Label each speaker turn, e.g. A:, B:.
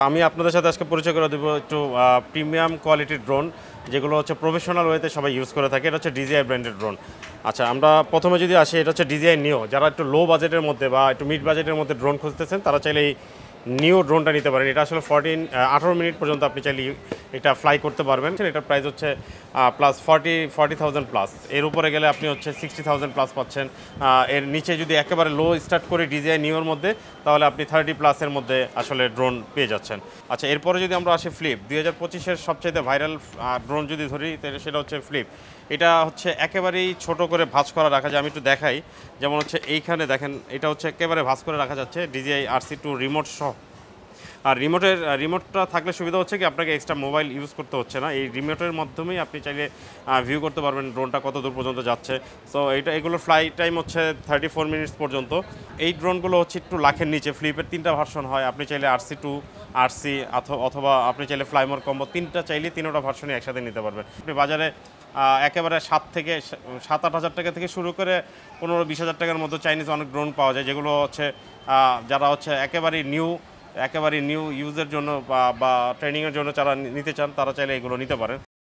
A: আমি আপনাদের সাথে আজকে পরিচয় করে দেবো একটু প্রিমিয়াম কোয়ালিটির ড্রোন, যেগুলো হচ্ছে প্রফেশনাল ওয়েতে সবাই ইউজ করে থাকে। এটা হচ্ছে ডিজিআই ব্র্যান্ডের ড্রোন। আচ্ছা, আমরা প্রথমে যদি আসি, এটা হচ্ছে ডিজিআই নিও। যারা একটু লো বাজেটের মধ্যে বা একটু মিড বাজেটের মধ্যে ড্রোন খুঁজতেছেন, তারা চাইলে এই নিও ড্রোনটা নিতে পারেন। এটা আসলে 18 মিনিট পর্যন্ত আপনি চাইলে এটা ফ্লাই করতে পারবেন। এটার প্রাইস হচ্ছে প্লাস 40,000 প্লাস। এর উপরে গেলে আপনি হচ্ছে 60,000 প্লাস পাচ্ছেন। এর নিচে যদি একেবারে লো স্টার্ট করে ডিজিআই নিওর মধ্যে, তাহলে আপনি 30 প্লাসের মধ্যে আসলে ড্রোন পেয়ে যাচ্ছেন। আচ্ছা, এরপরে যদি আমরা আসি ফ্লিপ, 2025-এর সবচাইতে ভাইরাল ড্রোন যদি ধরি, তাহলে সেটা হচ্ছে ফ্লিপ। এটা হচ্ছে একেবারেই ছোট করে ভাঁজ করা রাখা যায়। আমি একটু দেখাই। যেমন হচ্ছে এইখানে দেখেন, এটা হচ্ছে একেবারে ভাঁজ করে রাখা যাচ্ছে, DJI RC2 রিমোট সহ। আর রিমোটটা থাকলে সুবিধা হচ্ছে কি, আপনাকে এক্সট্রা মোবাইল ইউজ করতে হচ্ছে না। এই রিমোটের মাধ্যমেই আপনি চাইলে ভিউ করতে পারবেন ড্রোনটা কত দূর পর্যন্ত যাচ্ছে। সো এগুলোর ফ্লাইট টাইম হচ্ছে 34 মিনিটস পর্যন্ত। এই ড্রোনগুলো হচ্ছে একটু লাখের নিচে। ফ্লিপের 3টা ভার্সন হয়। আপনি চাইলে RC2, RC অথবা আপনি চাইলে ফ্লাইমোর কম্বো, 3টা চাইলে 3টা ভার্সনই একসাথে নিতে পারবেন। আপনি বাজারে একেবারে 7-8 হাজার টাকা থেকে শুরু করে 15-20 হাজার টাকার মধ্যে চাইনিজ অনেক ড্রোন পাওয়া যায়, যেগুলো হচ্ছে যারা হচ্ছে একেবারে নিউ ইউজের জন্য বা ট্রেনিংয়ের জন্য যারা নিতে চান, তারা চাইলে এগুলো নিতে পারেন।